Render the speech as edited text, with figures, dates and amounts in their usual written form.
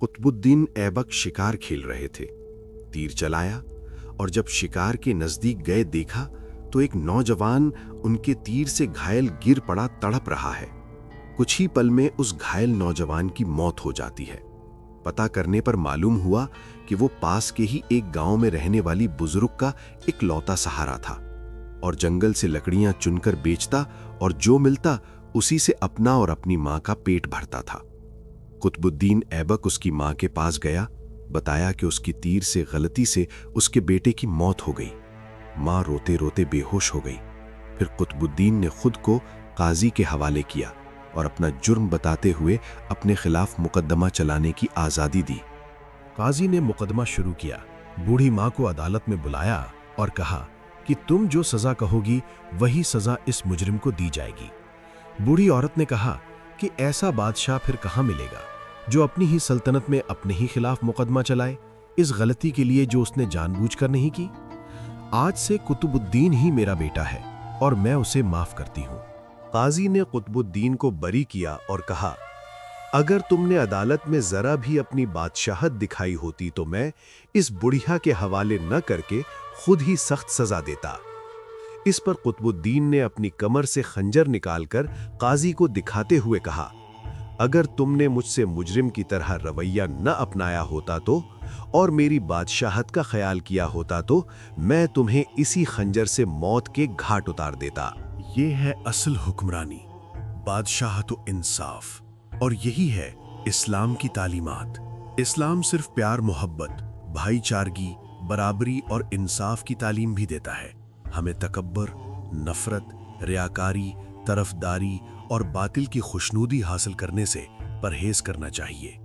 قطبुद्दीन ऐबक शिकार खेल रहे थे। तीर चलाया और जब शिकार के नजदीक गए देखा तो एक नौजवान उनके तीर से घायल गिर पड़ा, तड़प रहा है। कुछ ही पल में उस घायल नौजवान की मौत हो जाती है। पता करने पर मालूम हुआ कि वो पास के ही एक गांव में रहने वाली बुजुर्ग का इकलौता सहारा था और जंगल से लकड़ियां चुनकर बेचता और जो मिलता उसी से अपना और अपनी मां का पेट भरता था। कुतुबुद्दीन ऐबक उसकी मां के पास गया, बताया कि उसकी तीर से गलती से उसके बेटे की मौत हो गई। मां रोते रोते बेहोश हो गई। फिर कुतुबुद्दीन ने खुद को काजी के हवाले किया और अपना जुर्म बताते हुए अपने खिलाफ मुकदमा चलाने की आज़ादी दी। काजी ने मुकदमा शुरू किया। बूढ़ी माँ को अदालत में बुलाया और कहा कि तुम जो सजा कहोगी वही सजा इस मुजरिम को दी जाएगी। बूढ़ी औरत ने कहा कि ऐसा बादशाह फिर कहाँ मिलेगा जो अपनी ही सल्तनत में अपने ही खिलाफ मुकदमा चलाए, इस गलती के लिए जो उसने जानबूझकर नहीं की। आज से कुतुबुद्दीन ही मेरा बेटा है और मैं उसे माफ करती हूँ। काजी ने कुतुबुद्दीन को बरी किया और कहा, अगर तुमने अदालत में जरा भी अपनी बादशाहत दिखाई होती तो मैं इस बुढ़िया के हवाले न करके खुद ही सख्त सजा देता। इस पर कुतुबुद्दीन ने अपनी कमर से खंजर निकालकर काजी को दिखाते हुए कहा, अगर तुमने मुझसे मुजरिम की तरह रवैया न अपनाया होता तो और मेरी बादशाहत का ख्याल किया होता तो मैं तुम्हें इसी खंजर से मौत के घाट उतार देता। ये है असल हुक्मरानी, बादशाहत व इंसाफ, और यही है इस्लाम की तालीमात। इस्लाम सिर्फ प्यार, मोहब्बत, भाईचारगी, बराबरी और इंसाफ की तालीम भी देता है। हमें तकब्बर, नफरत, रियाकारी, तरफदारी और बातिल की खुशनूदी हासिल करने से परहेज करना चाहिए।